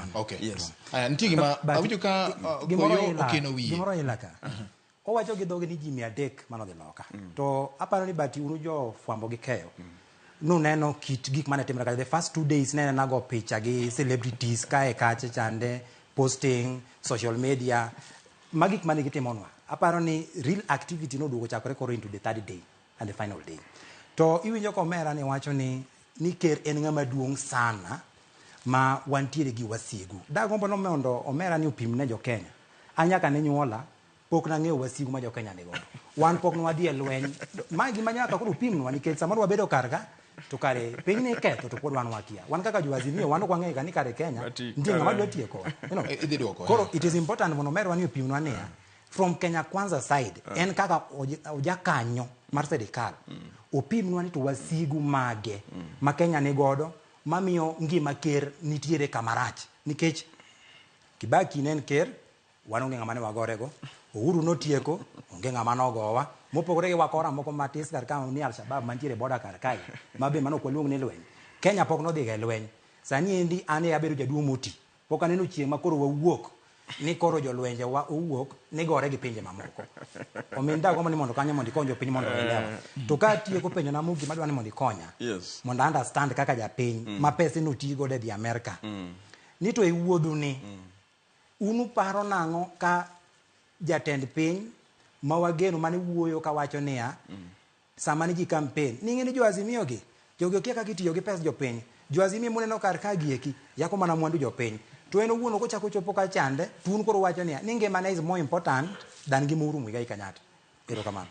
kamano. Okay. Yes. Nitie gima awinjo ka koyo okeno wiye. Gimoro ilaka. Owacho gi dhoge ni ji 300 manodhi loka. To aparo ni bati unu jo fwambo gi keyo. Nuneno kit gik mane timre ka. The first 2 days nene nago picha gi celebrities kae kache chande, posting, social media. Magik mane gitimonwa. Aparo ni real activity noduogo chakore koro into the third day and the final day. To iwinjo komera ni wacho ni ker en ng'ama duong' sana ma wantiere gi wasigu. Dagombo no mondo omera ni opimne jo Kenya. Anyaka ne nyuola pok na ng'eyo wasigu ma jo Kenya nigo. Wan pok nwadhi e lweny. Magi manyaka koro upimnwa nikech samoro wabedo karga to kare piny ni ketho to pod wan wakia. Wan kaka jo-Azimio wan ok wang'eyo ni kare Kenya nitie ng'ama dwa tieko. Koro it is important mondo omera ni opimnwa niya from Kenya Kwanza side en kaka ojakanyo mar serikal opimnwa ni to wasigu mage ma Kenya ni godo mamiyo ngima ker nitiere kamarach nikech Kibaki ne en ker wan onge ng'ama ne wagorego Uhuru notieko onge ng'ama nogowa mopogore gi wakora moko matis kar ka ni Al-Shabaab mantiere boda kar kae mabe mano kwaluong ni lweny Kenya pok nodhi ga lweny sani endi ane abedo jaduo moti pok aneno chieng' ma koro wawuok ni koro jolwenje wa owuok ni gore gi pinje mamoko ominda gombo ni mondo kanyo mondo ikonyo piny mondo elewa to ka tieko penjo na mugi madwa ni mondo ikonya mondo understand kaka japiny ma pesa notigo de America ni to e wuodhu ni unu paro nang'o ka jatend piny ma wageno mane wuoyo ka wacho niya sama ni ji campaign ni ng'eni jo-Azimio gi jogi okia kaka itiyo gi pesa jopiny jo-Azimio muneno kar ka gieki yako mana mwandu jopiny to en owuono kochako chopo ka chande tun koro wacho niya ni ngimane is more important than gima Uhuru Muigai Kenyatta. Erokamano.